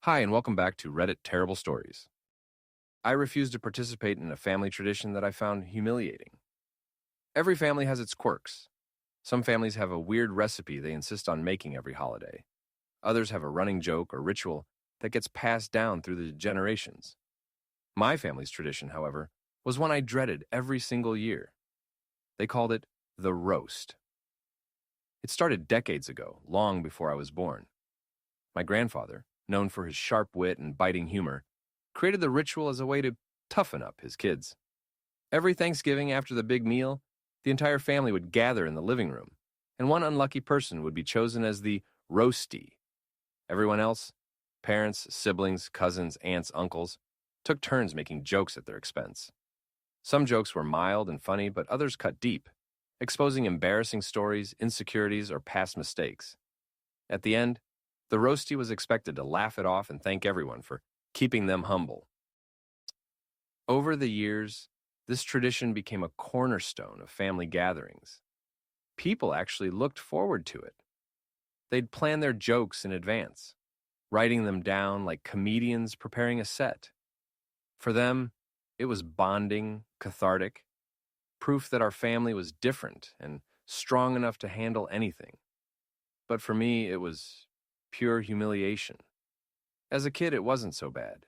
Hi, and welcome back to Reddit Terrible Stories. I refuse to participate in a family tradition that I found humiliating. Every family has its quirks. Some families have a weird recipe they insist on making every holiday. Others have a running joke or ritual that gets passed down through the generations. My family's tradition, however, was one I dreaded every single year. They called it the roast. It started decades ago, long before I was born. My grandfather, known for his sharp wit and biting humor, created the ritual as a way to toughen up his kids. Every Thanksgiving after the big meal, the entire family would gather in the living room, and one unlucky person would be chosen as the roastie. Everyone else, parents, siblings, cousins, aunts, uncles, took turns making jokes at their expense. Some jokes were mild and funny, but others cut deep, exposing embarrassing stories, insecurities, or past mistakes. At the end, the roastie was expected to laugh it off and thank everyone for keeping them humble. Over the years, this tradition became a cornerstone of family gatherings. People actually looked forward to it. They'd plan their jokes in advance, writing them down like comedians preparing a set. For them, it was bonding, cathartic, proof that our family was different and strong enough to handle anything. But for me, it was pure humiliation. As a kid, it wasn't so bad.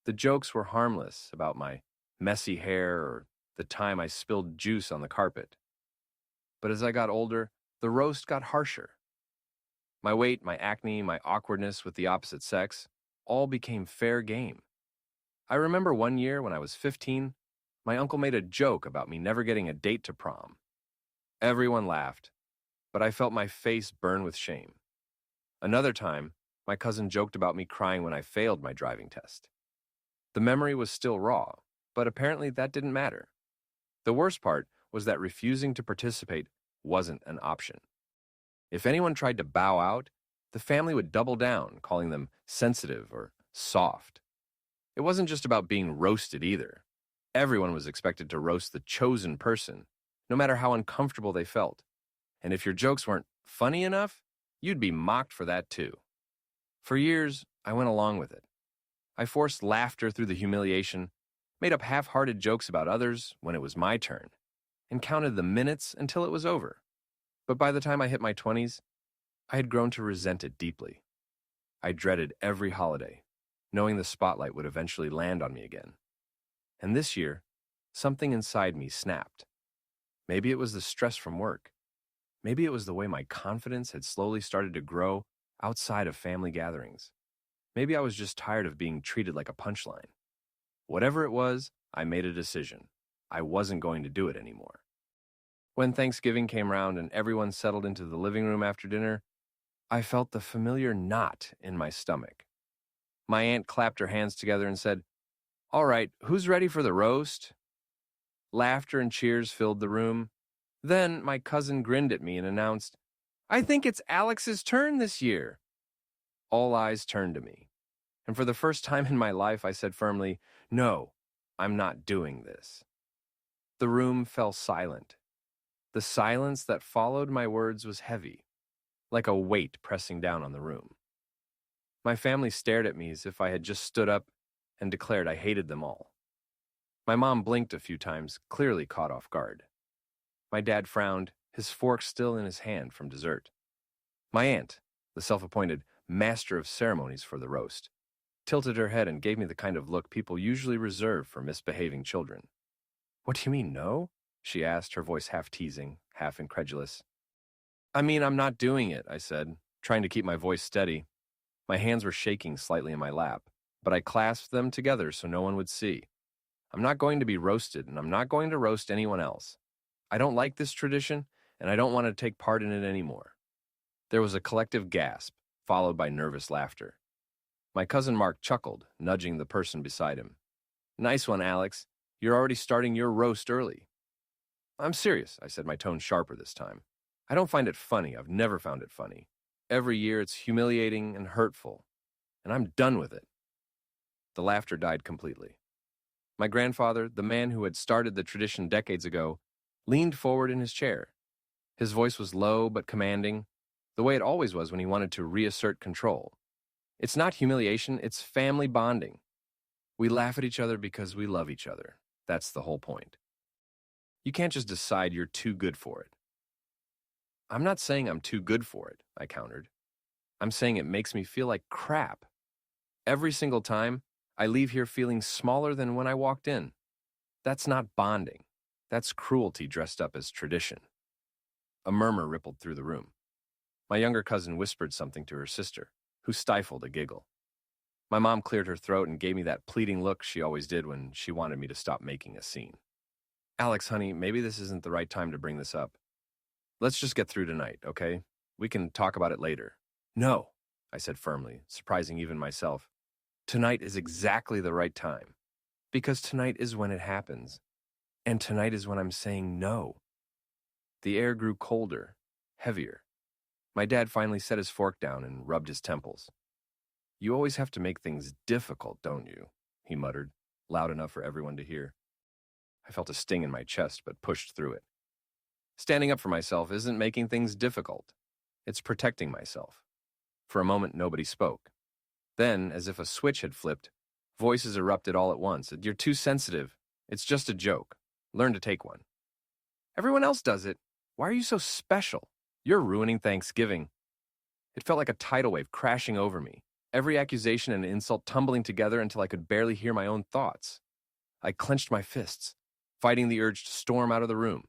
The jokes were harmless about my messy hair or the time I spilled juice on the carpet. But as I got older, the roast got harsher. My weight, my acne, my awkwardness with the opposite sex all became fair game. I remember one year when I was 15, my uncle made a joke about me never getting a date to prom. Everyone laughed, but I felt my face burn with shame. Another time, my cousin joked about me crying when I failed my driving test. The memory was still raw, but apparently that didn't matter. The worst part was that refusing to participate wasn't an option. If anyone tried to bow out, the family would double down, calling them sensitive or soft. It wasn't just about being roasted either. Everyone was expected to roast the chosen person, no matter how uncomfortable they felt. And if your jokes weren't funny enough, you'd be mocked for that too. For years, I went along with it. I forced laughter through the humiliation, made up half-hearted jokes about others when it was my turn, and counted the minutes until it was over. But by the time I hit my 20s, I had grown to resent it deeply. I dreaded every holiday, knowing the spotlight would eventually land on me again. And this year, something inside me snapped. Maybe it was the stress from work. Maybe it was the way my confidence had slowly started to grow outside of family gatherings. Maybe I was just tired of being treated like a punchline. Whatever it was, I made a decision. I wasn't going to do it anymore. When Thanksgiving came round and everyone settled into the living room after dinner, I felt the familiar knot in my stomach. My aunt clapped her hands together and said, "All right, who's ready for the roast?" Laughter and cheers filled the room. Then my cousin grinned at me and announced, "I think it's Alex's turn this year." All eyes turned to me. And for the first time in my life, I said firmly, "No, I'm not doing this." The room fell silent. The silence that followed my words was heavy, like a weight pressing down on the room. My family stared at me as if I had just stood up and declared I hated them all. My mom blinked a few times, clearly caught off guard. My dad frowned, his fork still in his hand from dessert. My aunt, the self-appointed master of ceremonies for the roast, tilted her head and gave me the kind of look people usually reserve for misbehaving children. "What do you mean, no?" she asked, her voice half teasing, half incredulous. "I mean, I'm not doing it," I said, trying to keep my voice steady. My hands were shaking slightly in my lap, but I clasped them together so no one would see. I'm not going to be roasted, and I'm not going to roast anyone else. I don't like this tradition, and I don't want to take part in it anymore. There was a collective gasp, followed by nervous laughter. My cousin Mark chuckled, nudging the person beside him. "Nice one, Alex. You're already starting your roast early." "I'm serious," I said, my tone sharper this time. "I don't find it funny. I've never found it funny. Every year it's humiliating and hurtful, and I'm done with it." The laughter died completely. My grandfather, the man who had started the tradition decades ago, leaned forward in his chair. His voice was low but commanding, the way it always was when he wanted to reassert control. It's not humiliation, it's family bonding. We laugh at each other because we love each other. That's the whole point. You can't just decide you're too good for it. I'm not saying I'm too good for it, I countered. I'm saying it makes me feel like crap. Every single time, I leave here feeling smaller than when I walked in. That's not bonding. That's cruelty dressed up as tradition. A murmur rippled through the room. My younger cousin whispered something to her sister, who stifled a giggle. My mom cleared her throat and gave me that pleading look she always did when she wanted me to stop making a scene. Alex, honey, maybe this isn't the right time to bring this up. Let's just get through tonight, okay? We can talk about it later. No, I said firmly, surprising even myself. Tonight is exactly the right time. Because tonight is when it happens. And tonight is when I'm saying no. The air grew colder, heavier. My dad finally set his fork down and rubbed his temples. You always have to make things difficult, don't you? He muttered, loud enough for everyone to hear. I felt a sting in my chest, but pushed through it. Standing up for myself isn't making things difficult. It's protecting myself. For a moment, nobody spoke. Then, as if a switch had flipped, voices erupted all at once. You're too sensitive. It's just a joke. Learn to take one. Everyone else does it. Why are you so special? You're ruining Thanksgiving. It felt like a tidal wave crashing over me, every accusation and insult tumbling together until I could barely hear my own thoughts. I clenched my fists, fighting the urge to storm out of the room.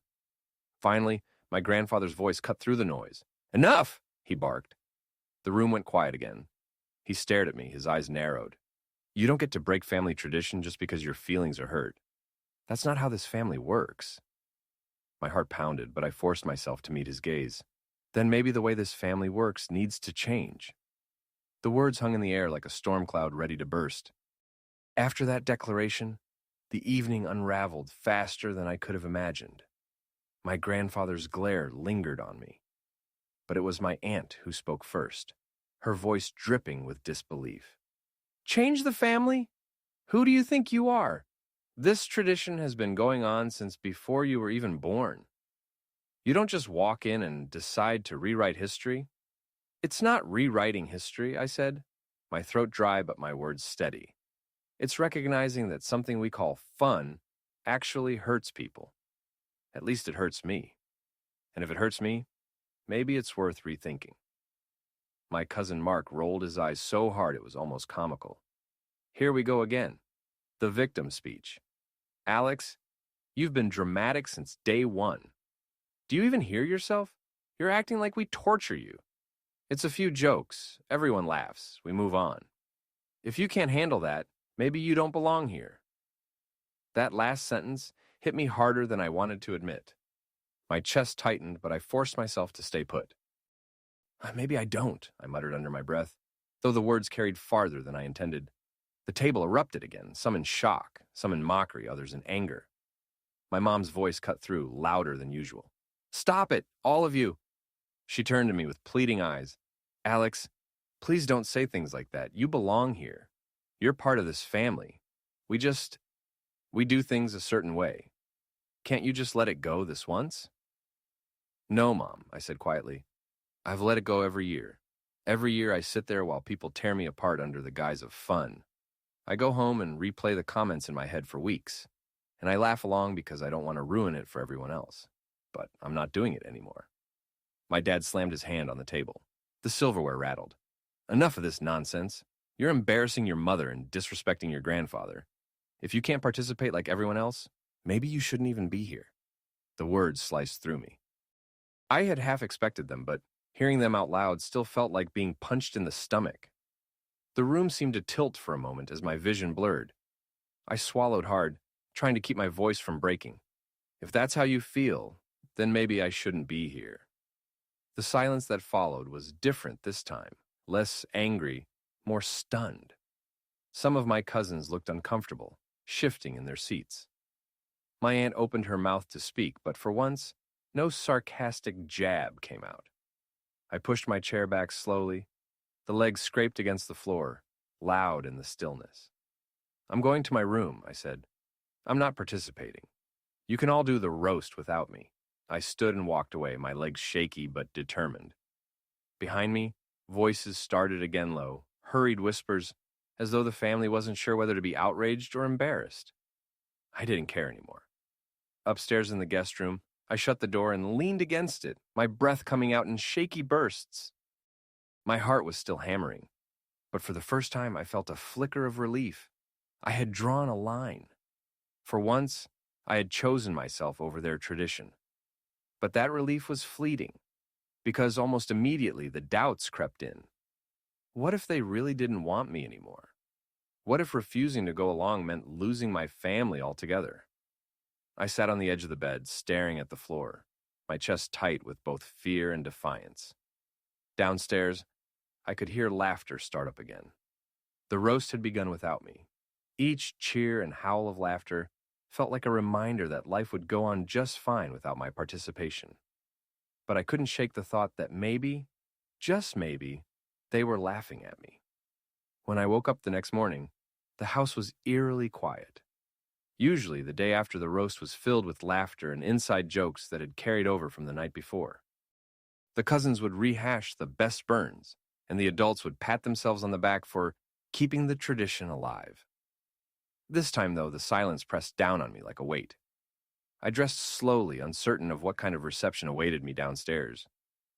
Finally, my grandfather's voice cut through the noise. Enough! He barked. The room went quiet again. He stared at me, his eyes narrowed. You don't get to break family tradition just because your feelings are hurt. That's not how this family works. My heart pounded, but I forced myself to meet his gaze. Then maybe the way this family works needs to change. The words hung in the air like a storm cloud ready to burst. After that declaration, the evening unraveled faster than I could have imagined. My grandfather's glare lingered on me. But it was my aunt who spoke first, her voice dripping with disbelief. Change the family? Who do you think you are? This tradition has been going on since before you were even born. You don't just walk in and decide to rewrite history. It's not rewriting history, I said, my throat dry but my words steady. It's recognizing that something we call fun actually hurts people. At least it hurts me. And if it hurts me, maybe it's worth rethinking. My cousin Mark rolled his eyes so hard it was almost comical. Here we go again. The victim speech. Alex, you've been dramatic since day one. Do you even hear yourself? You're acting like we torture you. It's a few jokes. Everyone laughs. We move on. If you can't handle that, maybe you don't belong here. That last sentence hit me harder than I wanted to admit. My chest tightened, but I forced myself to stay put. Maybe I don't, I muttered under my breath, though the words carried farther than I intended. The table erupted again, some in shock, some in mockery, others in anger. My mom's voice cut through, louder than usual. Stop it, all of you. She turned to me with pleading eyes. Alex, please don't say things like that. You belong here. You're part of this family. We do things a certain way. Can't you just let it go this once? No, Mom, I said quietly. I've let it go every year. Every year I sit there while people tear me apart under the guise of fun. I go home and replay the comments in my head for weeks, and I laugh along because I don't want to ruin it for everyone else. But I'm not doing it anymore. My dad slammed his hand on the table. The silverware rattled. Enough of this nonsense. You're embarrassing your mother and disrespecting your grandfather. If you can't participate like everyone else, maybe you shouldn't even be here. The words sliced through me. I had half expected them, but hearing them out loud still felt like being punched in the stomach. The room seemed to tilt for a moment as my vision blurred. I swallowed hard, trying to keep my voice from breaking. If that's how you feel, then maybe I shouldn't be here. The silence that followed was different this time, less angry, more stunned. Some of my cousins looked uncomfortable, shifting in their seats. My aunt opened her mouth to speak, but for once, no sarcastic jab came out. I pushed my chair back slowly. The legs scraped against the floor, loud in the stillness. I'm going to my room, I said. I'm not participating. You can all do the roast without me. I stood and walked away, my legs shaky but determined. Behind me, voices started again low, hurried whispers, as though the family wasn't sure whether to be outraged or embarrassed. I didn't care anymore. Upstairs in the guest room, I shut the door and leaned against it, my breath coming out in shaky bursts. My heart was still hammering, but for the first time I felt a flicker of relief. I had drawn a line. For once, I had chosen myself over their tradition. But that relief was fleeting, because almost immediately the doubts crept in. What if they really didn't want me anymore? What if refusing to go along meant losing my family altogether? I sat on the edge of the bed, staring at the floor, my chest tight with both fear and defiance. Downstairs, I could hear laughter start up again. The roast had begun without me. Each cheer and howl of laughter felt like a reminder that life would go on just fine without my participation. But I couldn't shake the thought that maybe, just maybe, they were laughing at me. When I woke up the next morning, the house was eerily quiet. Usually, the day after the roast was filled with laughter and inside jokes that had carried over from the night before. The cousins would rehash the best burns, and the adults would pat themselves on the back for keeping the tradition alive. This time, though, the silence pressed down on me like a weight. I dressed slowly, uncertain of what kind of reception awaited me downstairs,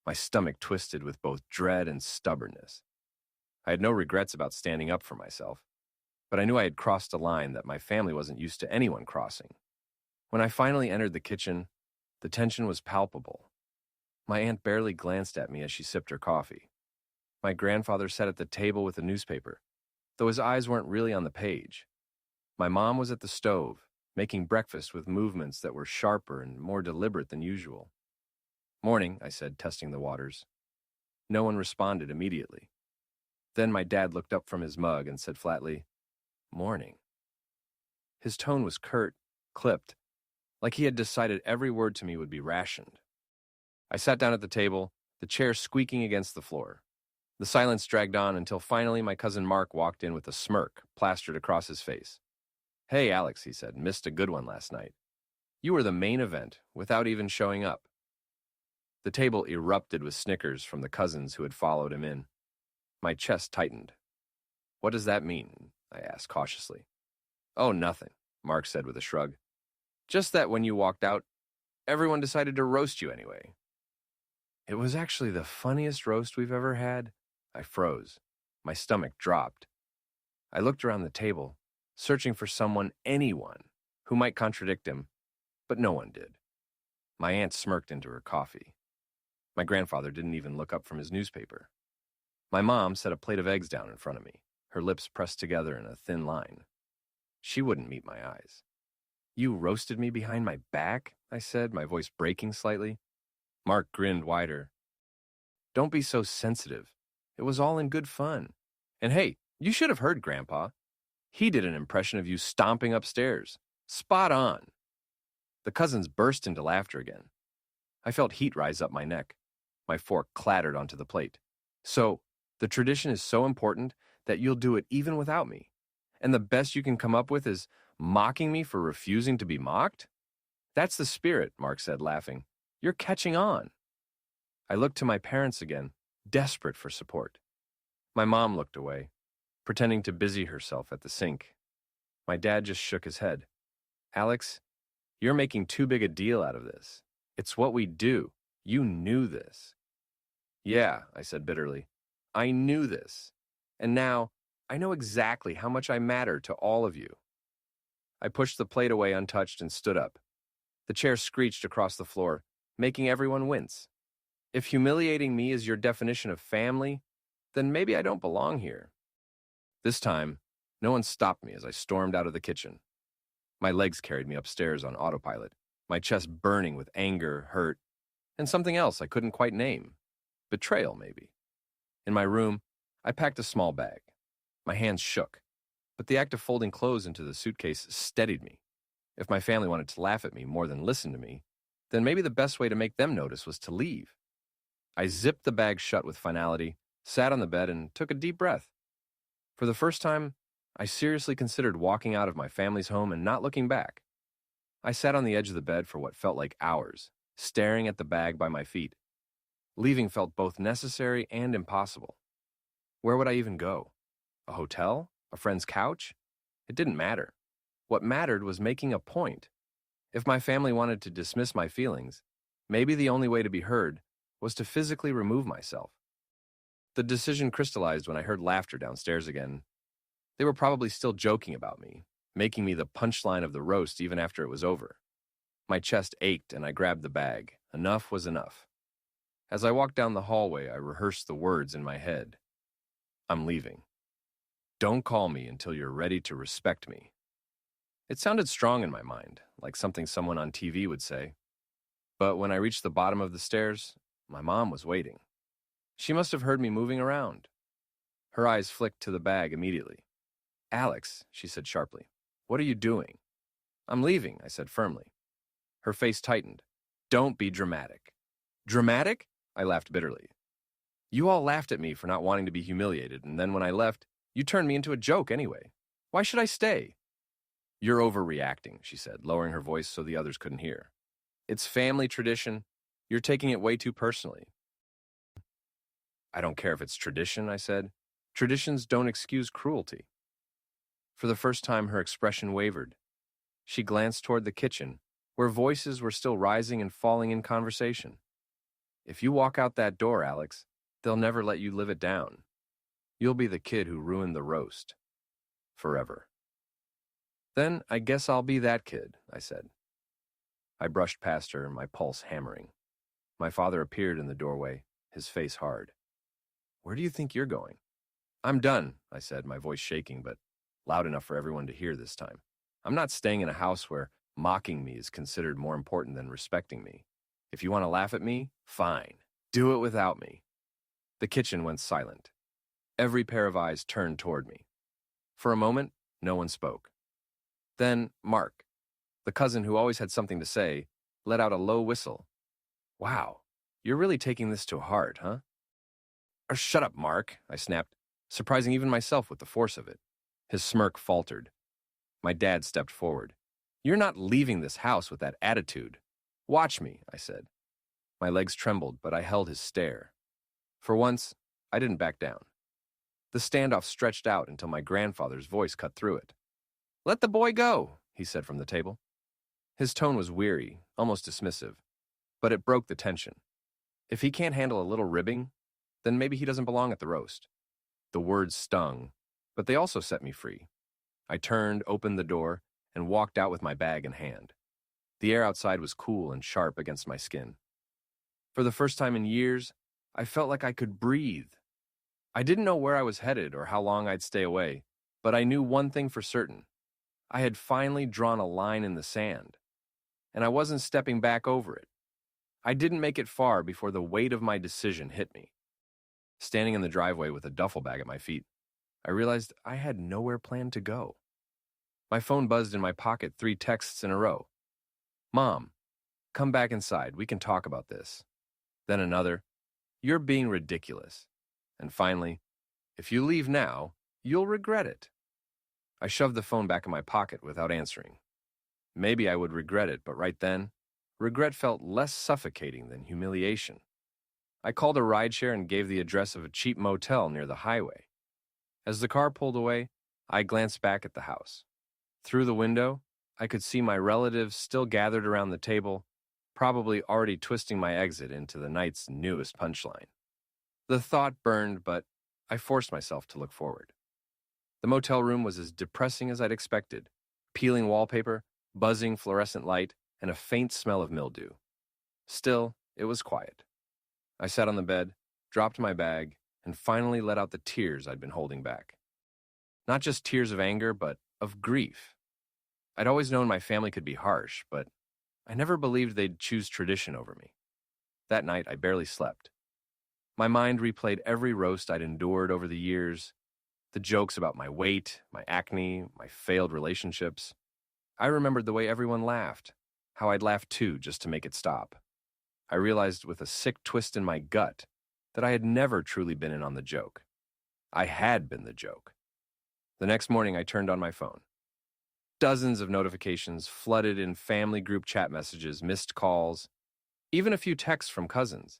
my stomach twisted with both dread and stubbornness. I had no regrets about standing up for myself, but I knew I had crossed a line that my family wasn't used to anyone crossing. When I finally entered the kitchen, the tension was palpable. My aunt barely glanced at me as she sipped her coffee. My grandfather sat at the table with a newspaper, though his eyes weren't really on the page. My mom was at the stove, making breakfast with movements that were sharper and more deliberate than usual. "Morning," I said, testing the waters. No one responded immediately. Then my dad looked up from his mug and said flatly, "Morning." His tone was curt, clipped, like he had decided every word to me would be rationed. I sat down at the table, the chair squeaking against the floor. The silence dragged on until finally my cousin Mark walked in with a smirk plastered across his face. "Hey, Alex," he said, "missed a good one last night. You were the main event, without even showing up." The table erupted with snickers from the cousins who had followed him in. My chest tightened. "What does that mean?" I asked cautiously. "Oh, nothing," Mark said with a shrug. "Just that when you walked out, everyone decided to roast you anyway." It was actually the funniest roast we've ever had. I froze. My stomach dropped. I looked around the table, searching for someone, anyone, who might contradict him, but no one did. My aunt smirked into her coffee. My grandfather didn't even look up from his newspaper. My mom set a plate of eggs down in front of me, her lips pressed together in a thin line. She wouldn't meet my eyes. "You roasted me behind my back?" I said, my voice breaking slightly. Mark grinned wider. "Don't be so sensitive. It was all in good fun. And hey, you should have heard Grandpa. He did an impression of you stomping upstairs. Spot on." The cousins burst into laughter again. I felt heat rise up my neck. My fork clattered onto the plate. "So, the tradition is so important that you'll do it even without me. And the best you can come up with is mocking me for refusing to be mocked?" "That's the spirit," Mark said, laughing. "You're catching on." I looked to my parents again, desperate for support. My mom looked away, pretending to busy herself at the sink. My dad just shook his head. "Alex, you're making too big a deal out of this. It's what we do. You knew this." "Yeah," I said bitterly. "I knew this. And now, I know exactly how much I matter to all of you." I pushed the plate away untouched and stood up. The chair screeched across the floor, making everyone wince. If humiliating me is your definition of family, then maybe I don't belong here. This time, no one stopped me as I stormed out of the kitchen. My legs carried me upstairs on autopilot, my chest burning with anger, hurt, and something else I couldn't quite name. Betrayal, maybe. In my room, I packed a small bag. My hands shook, but the act of folding clothes into the suitcase steadied me. If my family wanted to laugh at me more than listen to me, then maybe the best way to make them notice was to leave. I zipped the bag shut with finality, sat on the bed, and took a deep breath. For the first time, I seriously considered walking out of my family's home and not looking back. I sat on the edge of the bed for what felt like hours, staring at the bag by my feet. Leaving felt both necessary and impossible. Where would I even go? A hotel? A friend's couch? It didn't matter. What mattered was making a point. If my family wanted to dismiss my feelings, maybe the only way to be heard was to physically remove myself. The decision crystallized when I heard laughter downstairs again. They were probably still joking about me, making me the punchline of the roast even after it was over. My chest ached and I grabbed the bag. Enough was enough. As I walked down the hallway, I rehearsed the words in my head. I'm leaving. Don't call me until you're ready to respect me. It sounded strong in my mind, like something someone on TV would say. But when I reached the bottom of the stairs, my mom was waiting. She must have heard me moving around. Her eyes flicked to the bag immediately. Alex, she said sharply, what are you doing? I'm leaving, I said firmly. Her face tightened. Don't be dramatic. Dramatic? I laughed bitterly. You all laughed at me for not wanting to be humiliated, and then when I left, you turned me into a joke anyway. Why should I stay? You're overreacting, she said, lowering her voice so the others couldn't hear. It's family tradition. You're taking it way too personally. I don't care if it's tradition, I said. Traditions don't excuse cruelty. For the first time, her expression wavered. She glanced toward the kitchen, where voices were still rising and falling in conversation. If you walk out that door, Alex, they'll never let you live it down. You'll be the kid who ruined the roast. Forever. Then I guess I'll be that kid, I said. I brushed past her, my pulse hammering. My father appeared in the doorway, his face hard. Where do you think you're going? I'm done, I said, my voice shaking, but loud enough for everyone to hear this time. I'm not staying in a house where mocking me is considered more important than respecting me. If you want to laugh at me, fine. Do it without me. The kitchen went silent. Every pair of eyes turned toward me. For a moment, no one spoke. Then Mark, the cousin who always had something to say, let out a low whistle. Wow, you're really taking this to heart, huh? Shut up, Mark, I snapped, surprising even myself with the force of it. His smirk faltered. My dad stepped forward. You're not leaving this house with that attitude. Watch me, I said. My legs trembled, but I held his stare. For once, I didn't back down. The standoff stretched out until my grandfather's voice cut through it. Let the boy go, he said from the table. His tone was weary, almost dismissive, but it broke the tension. If he can't handle a little ribbing, then maybe he doesn't belong at the roast. The words stung, but they also set me free. I turned, opened the door, and walked out with my bag in hand. The air outside was cool and sharp against my skin. For the first time in years, I felt like I could breathe. I didn't know where I was headed or how long I'd stay away, but I knew one thing for certain. I had finally drawn a line in the sand, and I wasn't stepping back over it. I didn't make it far before the weight of my decision hit me. Standing in the driveway with a duffel bag at my feet, I realized I had nowhere planned to go. My phone buzzed in my pocket 3 texts in a row. Mom, come back inside. We can talk about this. Then another, you're being ridiculous. And finally, if you leave now, you'll regret it. I shoved the phone back in my pocket without answering. Maybe I would regret it, but right then, regret felt less suffocating than humiliation. I called a rideshare and gave the address of a cheap motel near the highway. As the car pulled away, I glanced back at the house. Through the window, I could see my relatives still gathered around the table, probably already twisting my exit into the night's newest punchline. The thought burned, but I forced myself to look forward. The motel room was as depressing as I'd expected. Peeling wallpaper, buzzing fluorescent light, and a faint smell of mildew. Still, it was quiet. I sat on the bed, dropped my bag, and finally let out the tears I'd been holding back. Not just tears of anger, but of grief. I'd always known my family could be harsh, but I never believed they'd choose tradition over me. That night, I barely slept. My mind replayed every roast I'd endured over the years, the jokes about my weight, my acne, my failed relationships. I remembered the way everyone laughed, how I'd laugh too just to make it stop. I realized with a sick twist in my gut that I had never truly been in on the joke. I had been the joke. The next morning, I turned on my phone. Dozens of notifications flooded in family group chat messages, missed calls, even a few texts from cousins.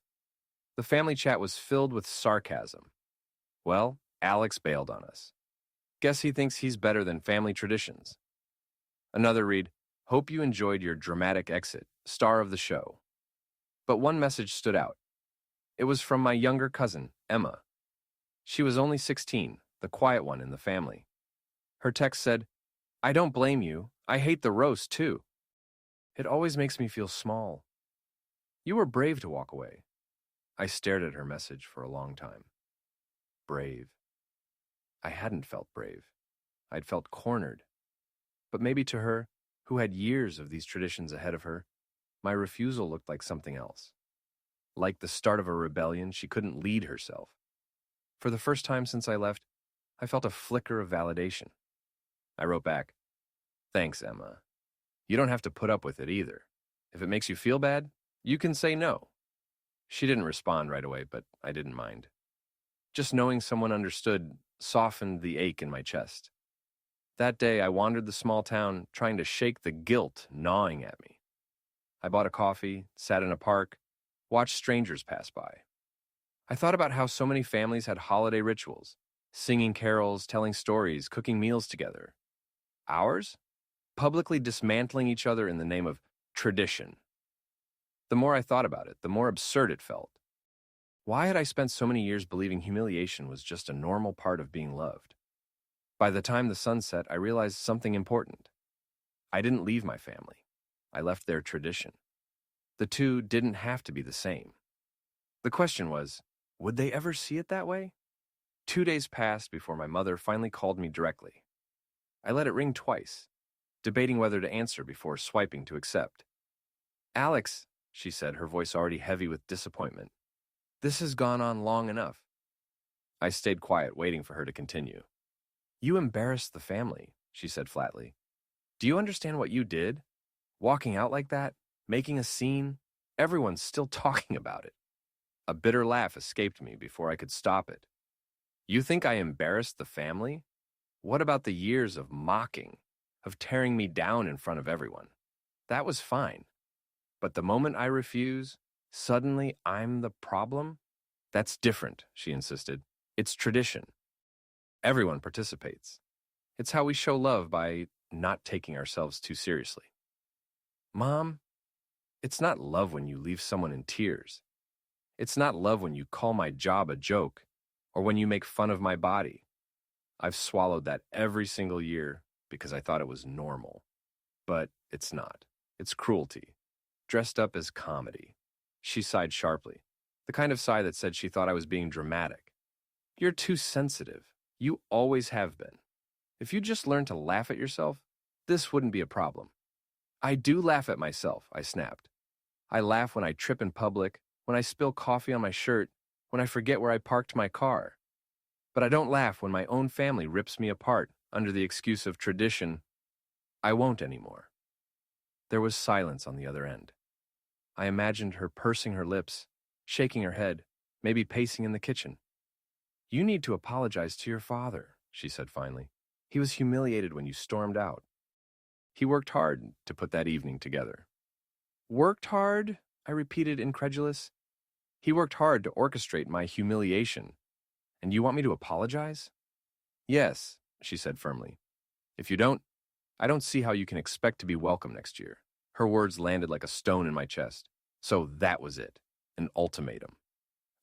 The family chat was filled with sarcasm. Well, Alex bailed on us. Guess he thinks he's better than family traditions. Another read, hope you enjoyed your dramatic exit, star of the show. But one message stood out. It was from my younger cousin, Emma. She was only 16, the quiet one in the family. Her text said, I don't blame you. I hate the roast, too. It always makes me feel small. You were brave to walk away. I stared at her message for a long time. Brave. I hadn't felt brave. I'd felt cornered. But maybe to her, who had years of these traditions ahead of her, my refusal looked like something else. Like the start of a rebellion, she couldn't lead herself. For the first time since I left, I felt a flicker of validation. I wrote back, thanks, Emma. You don't have to put up with it either. If it makes you feel bad, you can say no. She didn't respond right away, but I didn't mind. Just knowing someone understood softened the ache in my chest. That day, I wandered the small town, trying to shake the guilt gnawing at me. I bought a coffee, sat in a park, watched strangers pass by. I thought about how so many families had holiday rituals, singing carols, telling stories, cooking meals together. Ours? Publicly dismantling each other in the name of tradition. The more I thought about it, the more absurd it felt. Why had I spent so many years believing humiliation was just a normal part of being loved? By the time the sun set, I realized something important. I didn't leave my family. I left their tradition. The two didn't have to be the same. The question was, would they ever see it that way? 2 days passed before my mother finally called me directly. I let it ring twice, debating whether to answer before swiping to accept. Alex, she said, her voice already heavy with disappointment. This has gone on long enough. I stayed quiet, waiting for her to continue. You embarrassed the family, she said flatly. Do you understand what you did? Walking out like that, making a scene, everyone's still talking about it. A bitter laugh escaped me before I could stop it. You think I embarrassed the family? What about the years of mocking, of tearing me down in front of everyone? That was fine. But the moment I refuse, suddenly I'm the problem? That's different, she insisted. It's tradition. Everyone participates. It's how we show love by not taking ourselves too seriously. Mom, it's not love when you leave someone in tears. It's not love when you call my job a joke or when you make fun of my body. I've swallowed that every single year because I thought it was normal. But it's not. It's cruelty, dressed up as comedy. She sighed sharply, the kind of sigh that said she thought I was being dramatic. You're too sensitive. You always have been. If you just learned to laugh at yourself, this wouldn't be a problem. I do laugh at myself, I snapped. I laugh when I trip in public, when I spill coffee on my shirt, when I forget where I parked my car. But I don't laugh when my own family rips me apart under the excuse of tradition. I won't anymore. There was silence on the other end. I imagined her pursing her lips, shaking her head, maybe pacing in the kitchen. You need to apologize to your father, she said finally. He was humiliated when you stormed out. He worked hard to put that evening together. Worked hard? I repeated, incredulous. He worked hard to orchestrate my humiliation. And you want me to apologize? Yes, she said firmly. If you don't, I don't see how you can expect to be welcome next year. Her words landed like a stone in my chest. So that was it, an ultimatum.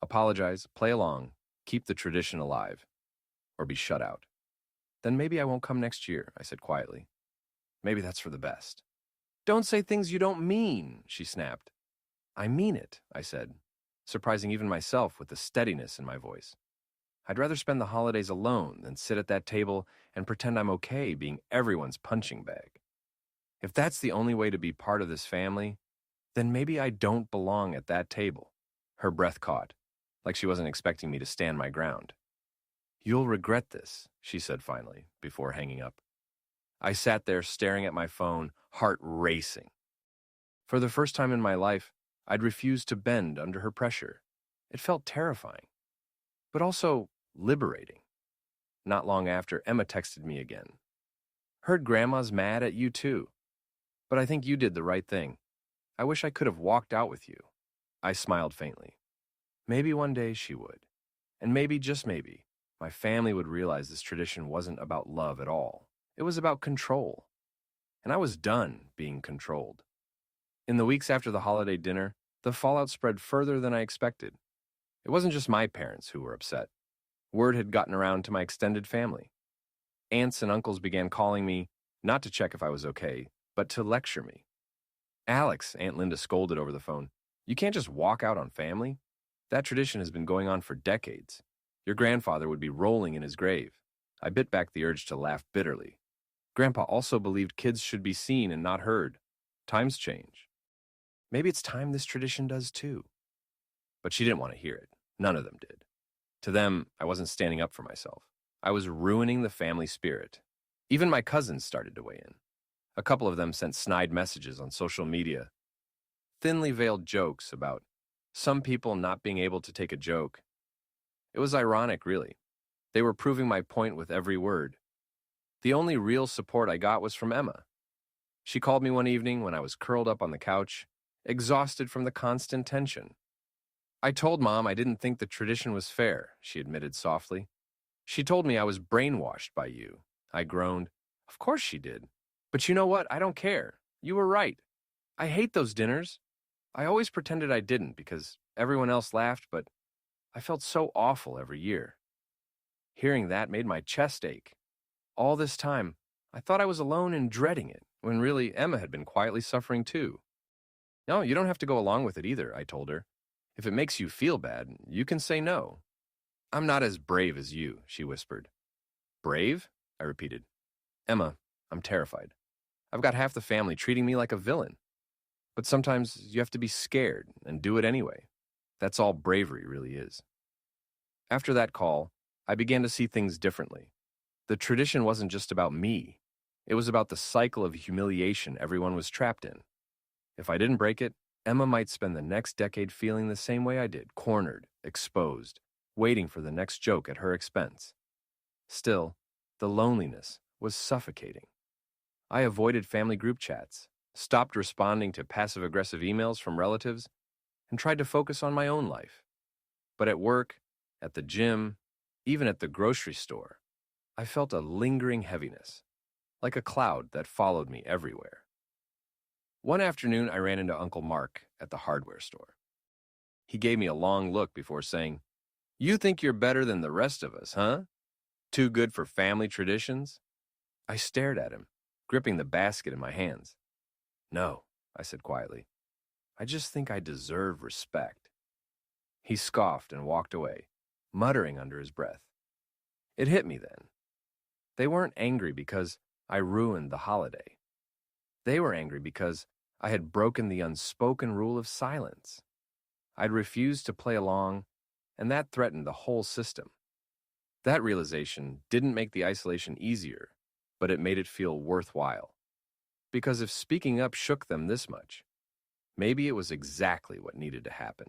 Apologize, play along, keep the tradition alive, or be shut out. Then maybe I won't come next year, I said quietly. Maybe that's for the best. Don't say things you don't mean, she snapped. I mean it, I said, surprising even myself with the steadiness in my voice. I'd rather spend the holidays alone than sit at that table and pretend I'm okay being everyone's punching bag. If that's the only way to be part of this family, then maybe I don't belong at that table. Her breath caught, like she wasn't expecting me to stand my ground. You'll regret this, she said finally, before hanging up. I sat there staring at my phone, heart racing. For the first time in my life, I'd refused to bend under her pressure. It felt terrifying, but also liberating. Not long after, Emma texted me again. Heard Grandma's mad at you too, but I think you did the right thing. I wish I could have walked out with you. I smiled faintly. Maybe one day she would. And maybe, just maybe, my family would realize this tradition wasn't about love at all. It was about control. And I was done being controlled. In the weeks after the holiday dinner, the fallout spread further than I expected. It wasn't just my parents who were upset. Word had gotten around to my extended family. Aunts and uncles began calling me, not to check if I was okay, but to lecture me. Alex, Aunt Linda scolded over the phone. You can't just walk out on family. That tradition has been going on for decades. Your grandfather would be rolling in his grave. I bit back the urge to laugh bitterly. Grandpa also believed kids should be seen and not heard. Times change. Maybe it's time this tradition does too. But she didn't want to hear it. None of them did. To them, I wasn't standing up for myself. I was ruining the family spirit. Even my cousins started to weigh in. A couple of them sent snide messages on social media, thinly veiled jokes about some people not being able to take a joke. It was ironic, really. They were proving my point with every word. The only real support I got was from Emma. She called me one evening when I was curled up on the couch, exhausted from the constant tension. I told Mom I didn't think the tradition was fair, she admitted softly. She told me I was brainwashed by you. I groaned. Of course she did. But you know what? I don't care. You were right. I hate those dinners. I always pretended I didn't because everyone else laughed, but I felt so awful every year. Hearing that made my chest ache. All this time, I thought I was alone in dreading it, when really Emma had been quietly suffering too. No, you don't have to go along with it either, I told her. If it makes you feel bad, you can say no. I'm not as brave as you, she whispered. Brave? I repeated. Emma, I'm terrified. I've got half the family treating me like a villain. But sometimes you have to be scared and do it anyway. That's all bravery really is. After that call, I began to see things differently. The tradition wasn't just about me. It was about the cycle of humiliation everyone was trapped in. If I didn't break it, Emma might spend the next decade feeling the same way I did, cornered, exposed, waiting for the next joke at her expense. Still, the loneliness was suffocating. I avoided family group chats, stopped responding to passive-aggressive emails from relatives, and tried to focus on my own life. But at work, at the gym, even at the grocery store, I felt a lingering heaviness, like a cloud that followed me everywhere. One afternoon, I ran into Uncle Mark at the hardware store. He gave me a long look before saying, You think you're better than the rest of us, huh? Too good for family traditions? I stared at him, gripping the basket in my hands. No, I said quietly. I just think I deserve respect. He scoffed and walked away, muttering under his breath. It hit me then. They weren't angry because I ruined the holiday. They were angry because I had broken the unspoken rule of silence. I'd refused to play along, and that threatened the whole system. That realization didn't make the isolation easier, but it made it feel worthwhile. Because if speaking up shook them this much, maybe it was exactly what needed to happen.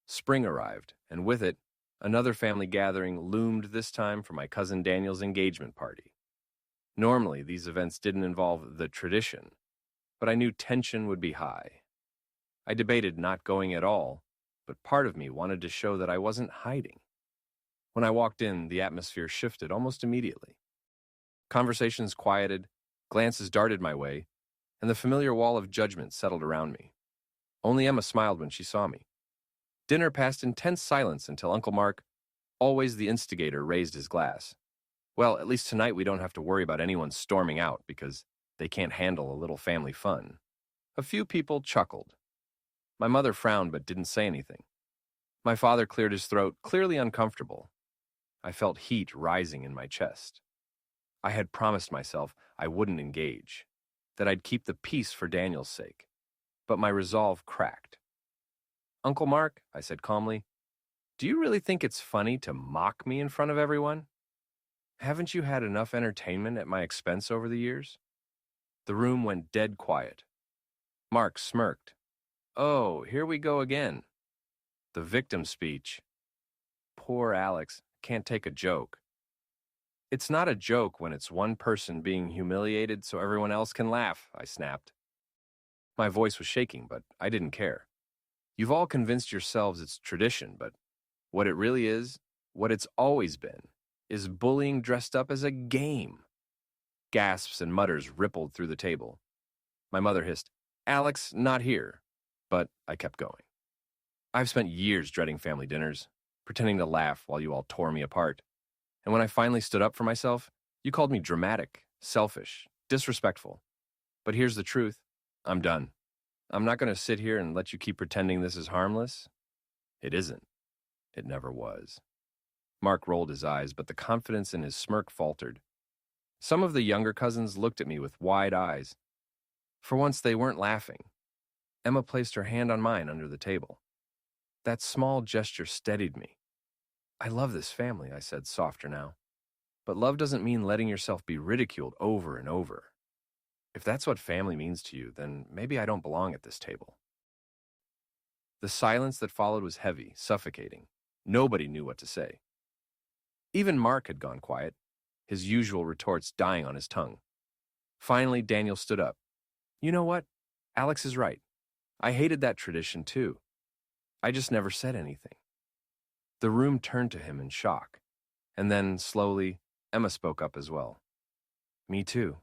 Spring arrived, and with it, another family gathering loomed this time for my cousin Daniel's engagement party. Normally, these events didn't involve the tradition, but I knew tension would be high. I debated not going at all, but part of me wanted to show that I wasn't hiding. When I walked in, the atmosphere shifted almost immediately. Conversations quieted, glances darted my way, and the familiar wall of judgment settled around me. Only Emma smiled when she saw me. Dinner passed in tense silence until Uncle Mark, always the instigator, raised his glass. Well, at least tonight we don't have to worry about anyone storming out because they can't handle a little family fun. A few people chuckled. My mother frowned but didn't say anything. My father cleared his throat, clearly uncomfortable. I felt heat rising in my chest. I had promised myself I wouldn't engage, that I'd keep the peace for Daniel's sake. But my resolve cracked. Uncle Mark, I said calmly, do you really think it's funny to mock me in front of everyone? Haven't you had enough entertainment at my expense over the years? The room went dead quiet. Mark smirked. Oh, here we go again. The victim speech. Poor Alex can't take a joke. It's not a joke when it's one person being humiliated so everyone else can laugh, I snapped. My voice was shaking, but I didn't care. You've all convinced yourselves it's tradition, but what it really is, what it's always been is bullying dressed up as a game. Gasps and mutters rippled through the table. My mother hissed, "Alex, not here." But I kept going. I've spent years dreading family dinners, pretending to laugh while you all tore me apart. And when I finally stood up for myself, you called me dramatic, selfish, disrespectful. But here's the truth. I'm done. I'm not going to sit here and let you keep pretending this is harmless. It isn't. It never was. Mark rolled his eyes, but the confidence in his smirk faltered. Some of the younger cousins looked at me with wide eyes. For once, they weren't laughing. Emma placed her hand on mine under the table. That small gesture steadied me. "I love this family," I said, softer now. "But love doesn't mean letting yourself be ridiculed over and over. If that's what family means to you, then maybe I don't belong at this table." The silence that followed was heavy, suffocating. Nobody knew what to say. Even Mark had gone quiet, his usual retorts dying on his tongue. Finally, Daniel stood up. "You know what? Alex is right. I hated that tradition too. I just never said anything." The room turned to him in shock. And then, slowly, Emma spoke up as well. "Me too.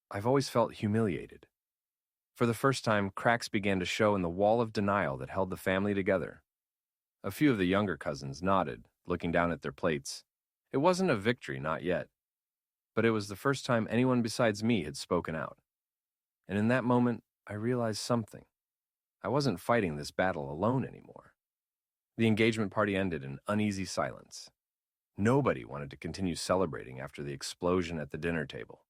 I've always felt humiliated." For the first time, cracks began to show in the wall of denial that held the family together. A few of the younger cousins nodded, looking down at their plates. It wasn't a victory, not yet. But it was the first time anyone besides me had spoken out. And in that moment, I realized something. I wasn't fighting this battle alone anymore. The engagement party ended in uneasy silence. Nobody wanted to continue celebrating after the explosion at the dinner table.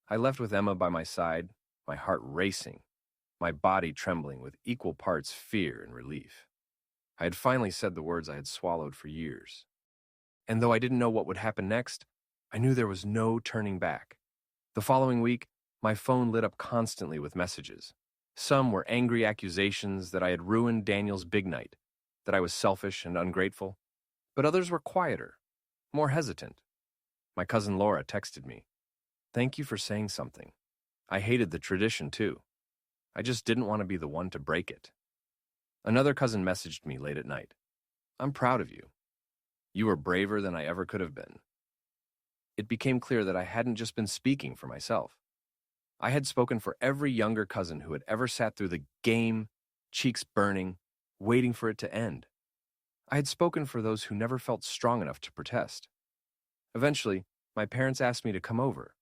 I left with Emma by my side, my heart racing, my body trembling with equal parts fear and relief. I had finally said the words I had swallowed for years. And though I didn't know what would happen next, I knew there was no turning back. The following week, my phone lit up constantly with messages. Some were angry accusations that I had ruined Daniel's big night, that I was selfish and ungrateful, but others were quieter, more hesitant. My cousin Laura texted me, "Thank you for saying something. I hated the tradition too. I just didn't want to be the one to break it." Another cousin messaged me late at night, "I'm proud of you. You were braver than I ever could have been." It became clear that I hadn't just been speaking for myself. I had spoken for every younger cousin who had ever sat through the game, cheeks burning, waiting for it to end. I had spoken for those who never felt strong enough to protest. Eventually, my parents asked me to come over.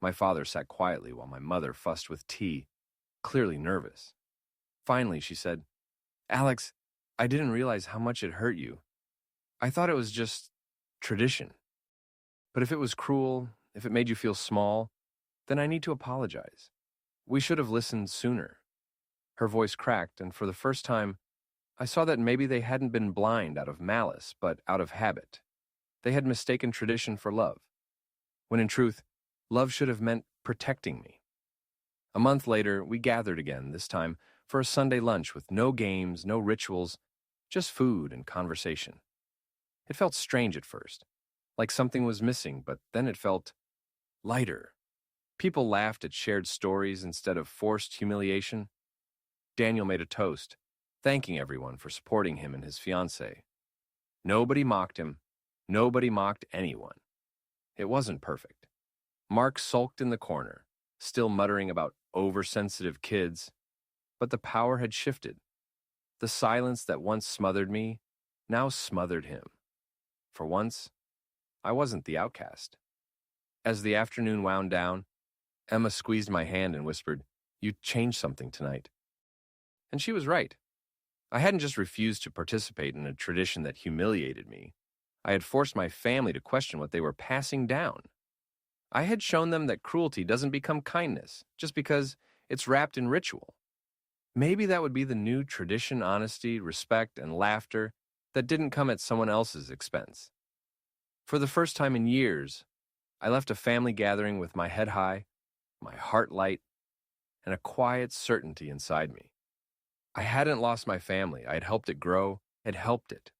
My father sat quietly while my mother fussed with tea, clearly nervous. Finally, she said, "Alex, I didn't realize how much it hurt you. I thought it was just tradition. But if it was cruel, if it made you feel small, then I need to apologize. We should have listened sooner." Her voice cracked, and for the first time, I saw that maybe they hadn't been blind out of malice, but out of habit. They had mistaken tradition for love, when in truth, love should have meant protecting me. A month later, we gathered again, this time for a Sunday lunch with no games, no rituals, just food and conversation. It felt strange at first, like something was missing, but then it felt lighter. People laughed at shared stories instead of forced humiliation. Daniel made a toast, thanking everyone for supporting him and his fiancée. Nobody mocked him. Nobody mocked anyone. It wasn't perfect. Mark sulked in the corner, still muttering about oversensitive kids. But the power had shifted. The silence that once smothered me now smothered him. For once, I wasn't the outcast. As the afternoon wound down, Emma squeezed my hand and whispered, "You changed something tonight." And she was right. I hadn't just refused to participate in a tradition that humiliated me. I had forced my family to question what they were passing down. I had shown them that cruelty doesn't become kindness just because it's wrapped in ritual. Maybe that would be the new tradition: honesty, respect, and laughter that didn't come at someone else's expense. For the first time in years, I left a family gathering with my head high, my heart light, and a quiet certainty inside me. I hadn't lost my family. I had helped it grow, had helped it